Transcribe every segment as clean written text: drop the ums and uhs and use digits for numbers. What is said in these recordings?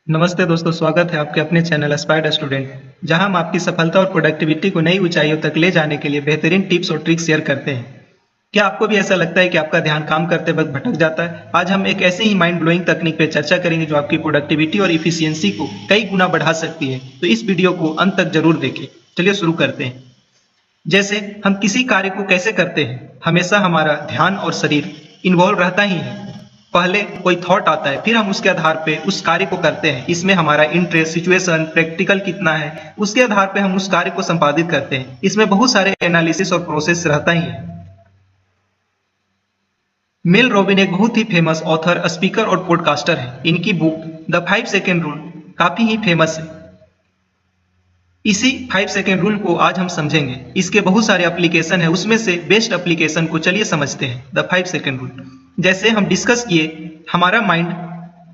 नमस्ते दोस्तों, स्वागत है आपके अपने चैनल एस्पायर्ड स्टूडेंट, जहां हम आपकी सफलता और प्रोडक्टिविटी को नई ऊंचाइयों तक ले जाने के लिए बेहतरीन टिप्स और ट्रिक्स शेयर करते हैं। क्या आपको भी ऐसा लगता है कि आपका ध्यान काम करते वक्त भटक जाता है? आज हम एक ऐसे ही माइंड ब्लोइंग तकनीक पे चर्चा करेंगे जो आपकी प्रोडक्टिविटी और इफिशियंसी को कई गुना बढ़ा सकती है। तो इस वीडियो को अंत तक जरूर देखें। चलिए शुरू करते हैं। जैसे हम किसी कार्य को कैसे करते हैं, हमेशा हमारा ध्यान और शरीर इन्वॉल्व रहता ही है। पहले कोई थॉट आता है, फिर हम उसके आधार पे उस कार्य को करते हैं। इसमें हमारा इंटरेस्ट, सिचुएशन, प्रैक्टिकल कितना है, उसके आधार पे हम उस कार्य को संपादित करते हैं। इसमें बहुत सारे एनालिसिस और प्रोसेस रहता ही है। मेल रॉबिन एक बहुत ही फेमस ऑथर, स्पीकर और पॉडकास्टर है। इनकी बुक द 5 सेकेंड रूल काफी ही फेमस है। इसी 5 सेकेंड रूल को आज हम समझेंगे। इसके बहुत सारे एप्लीकेशन है, उसमें से बेस्ट एप्लीकेशन को चलिए समझते हैं। द 5 सेकेंड रूल, जैसे हम डिस्कस किए, हमारा माइंड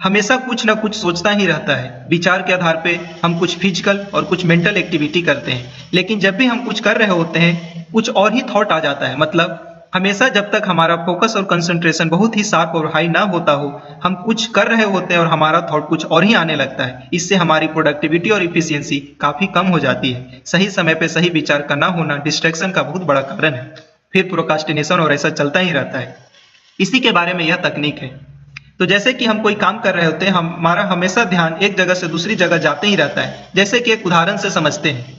हमेशा कुछ ना कुछ सोचता ही रहता है। विचार के आधार पे हम कुछ फिजिकल और कुछ मेंटल एक्टिविटी करते हैं, लेकिन जब भी हम कुछ कर रहे होते हैं कुछ और ही थॉट आ जाता है। मतलब हमेशा जब तक हमारा फोकस और कंसंट्रेशन बहुत ही शार्प और हाई ना होता हो, हम कुछ कर रहे होते हैं और हमारा थॉट कुछ और ही आने लगता है। इससे हमारी प्रोडक्टिविटी और इफिशियंसी काफी कम हो जाती है। सही समय पे सही विचार का ना होना डिस्ट्रैक्शन का बहुत बड़ा कारण है। फिर प्रोक्रास्टिनेशन और ऐसा चलता ही रहता है। इसी के बारे में यह तकनीक है। तो जैसे कि हम कोई काम कर रहे होते हैं, हमारा हमेशा ध्यान एक जगह से दूसरी जगह जाते ही रहता है। जैसे कि एक उदाहरण से समझते हैं।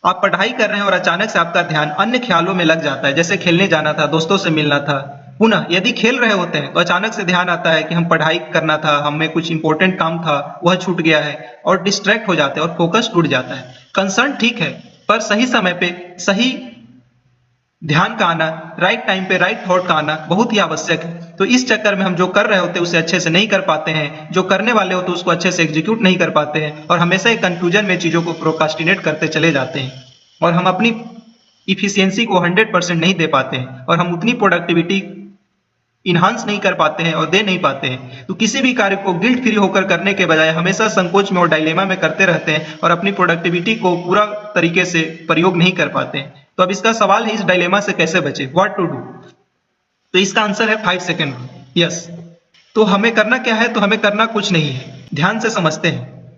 आप पढ़ाई कर रहे हैं और अचानक से आपका ध्यान अन्य ख्यालों में लग जाता है, जैसे खेलने जाना था, दोस्तों से मिलना था। पुनः यदि खेल रहे होते हैं तो अचानक से ध्यान आता है कि हम पढ़ाई करना था, हमें कुछ इंपॉर्टेंट काम था, वह छूट गया है और डिस्ट्रैक्ट हो जाते हैं और फोकस टूट जाता है। कंसर्न ठीक है, पर सही समय पे सही ध्यान का आना, राइट टाइम पे राइट थॉट का आना बहुत ही आवश्यक है। तो इस चक्कर में हम जो कर रहे होते हैं उसे अच्छे से नहीं कर पाते हैं, जो करने वाले होते हैं उसको अच्छे से एग्जीक्यूट नहीं कर पाते हैं और हमेशा एक कंफ्यूजन में चीजों को प्रोक्रास्टिनेट करते चले जाते हैं और हम अपनी इफिशियंसी को 100% नहीं दे पाते हैं और हम उतनी प्रोडक्टिविटी इन्हांस नहीं कर पाते हैं और दे नहीं पाते हैं। तो किसी भी कार्य को गिल्ट फ्री होकर करने के बजाय हमेशा संकोच में और डायलेमा में करते रहते हैं और अपनी प्रोडक्टिविटी को पूरा तरीके से प्रयोग नहीं कर पाते हैं। तो अब इसका सवाल है, इस डायलेमा से कैसे बचे, व्हाट टू डू। तो इसका आंसर है 5 सेकेंड रूल। यस, तो हमें करना क्या है? तो हमें करना कुछ नहीं है, ध्यान से समझते हैं।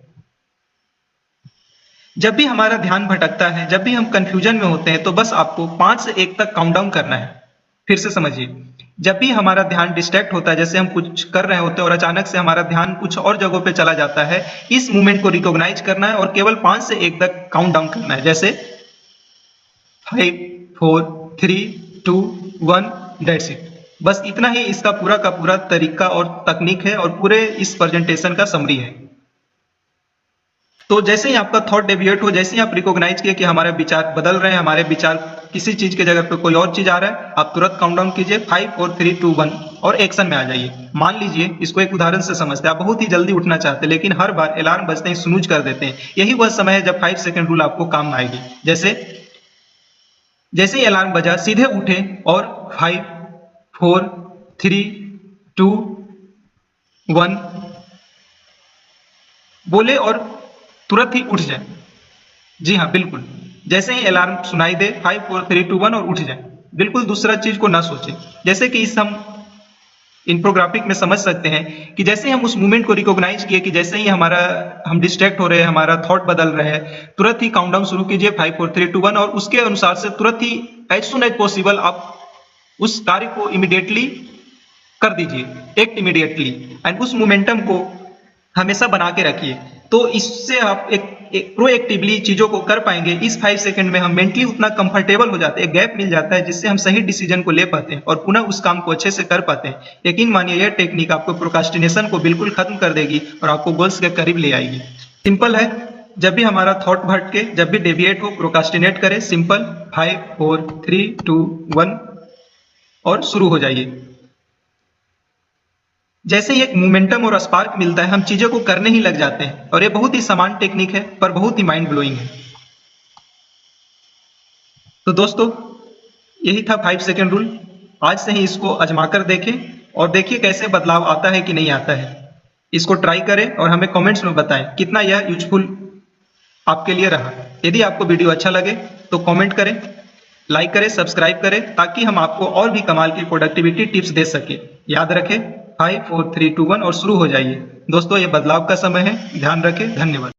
जब भी हमारा ध्यान भटकता है, जब भी हम कंफ्यूजन में होते हैं, तो बस आपको 5 से 1 तक काउंट डाउन करना है। फिर से समझिए, जब भी हमारा ध्यान डिस्ट्रैक्ट होता है, जैसे हम कुछ कर रहे होते हैं और अचानक से हमारा ध्यान कुछ और जगहों पे चला जाता है, इस मूवमेंट को रिकॉग्नाइज करना है और केवल 5 से 1 तक काउंट डाउन करना है। जैसे 5, 4, 3, 2, 1, दैट्स इट। बस इतना ही इसका पूरा का पूरा तरीका और तकनीक है और पूरे इस प्रेजेंटेशन का समरी है। तो जैसे ही आपका थॉट डेविएट हो, जैसे ही आप रिकॉग्नाइज किए कि हमारे विचार बदल रहे हैं, हमारे विचार किसी चीज के जगह पे कोई और चीज आ रहा है, आप तुरंत काउंट डाउन कीजिए 5, 4, 3, 2, 1 और एक्शन में आ जाइए। मान लीजिए, इसको एक उदाहरण से समझते हैं। आप बहुत ही जल्दी उठना चाहते हैं, लेकिन हर बार अलार्म बजते ही स्नूज कर देते हैं। यही वह समय है जब 5 सेकेंड रूल आपको काम में आएगी। जैसे ही अलार्म बजा, सीधे उठे और 5, 4, 3, 2, 1 बोले और तुरंत ही उठ जाए। जी हाँ, बिल्कुल। जैसे ही अलार्म सुनाई दे, 5, 4, 3, 2, 1 और उठ जाए। बिल्कुल दूसरा चीज को ना सोचे। जैसे कि इस हम इन्फोग्राफिक में समझ सकते हैं कि जैसे हम उस मूवमेंट को रिकॉग्नाइज किए कि जैसे ही हम डिस्ट्रैक्ट हो रहे हैं, हमारा थॉट बदल रहे हैं, तुरंत ही काउंटडाउन शुरू कीजिए 5, 4, 3, 2, 1 और उसके अनुसार से तुरंत ही एज सुन एज पॉसिबल आप उस कार्य को इमीडिएटली कर दीजिए, एक्ट इमीडिएटली, एंड उस मोमेंटम को हमेशा बना के रखिए। तो इससे आप एक प्रोएक्टिवली चीजों को कर पाएंगे। इस 5 सेकंड में हम मेंटली उतना कंफर्टेबल हो जाते हैं, गैप मिल जाता है जिससे हम सही डिसीजन को ले पाते हैं और पुनः उस काम को अच्छे से कर पाते हैं। यकीन मानिए, यह टेक्निक आपको प्रोक्रास्टिनेशन को बिल्कुल खत्म कर देगी और आपको गोल्स के करीब ले आएगी। सिंपल है, जब भी हमारा थॉट भटके, जब भी डेविएट हो, प्रोक्रास्टिनेट करें। सिंपल 5, 4, 3, 2, 1 और शुरू हो जाइए। जैसे ही एक मोमेंटम और स्पार्क मिलता है, हम चीजों को करने ही लग जाते हैं और ये बहुत ही सामान्य टेक्निक है, पर बहुत ही माइंड ब्लोइंग है। तो दोस्तों, यही था 5 सेकेंड रूल। आज से ही इसको आजमाकर देखें और देखिए कैसे बदलाव आता है कि नहीं आता है। इसको ट्राई करें और हमें कमेंट्स में बताएं कितना यह यूजफुल आपके लिए रहा। यदि आपको वीडियो अच्छा लगे तो कमेंट करें, लाइक करें, सब्सक्राइब करें, ताकि हम आपको और भी कमाल की प्रोडक्टिविटी टिप्स दे सके। याद रखें, 5, 4, 3, 2, 1 और शुरू हो जाइए। दोस्तों ये बदलाव का समय है, ध्यान रखें। धन्यवाद।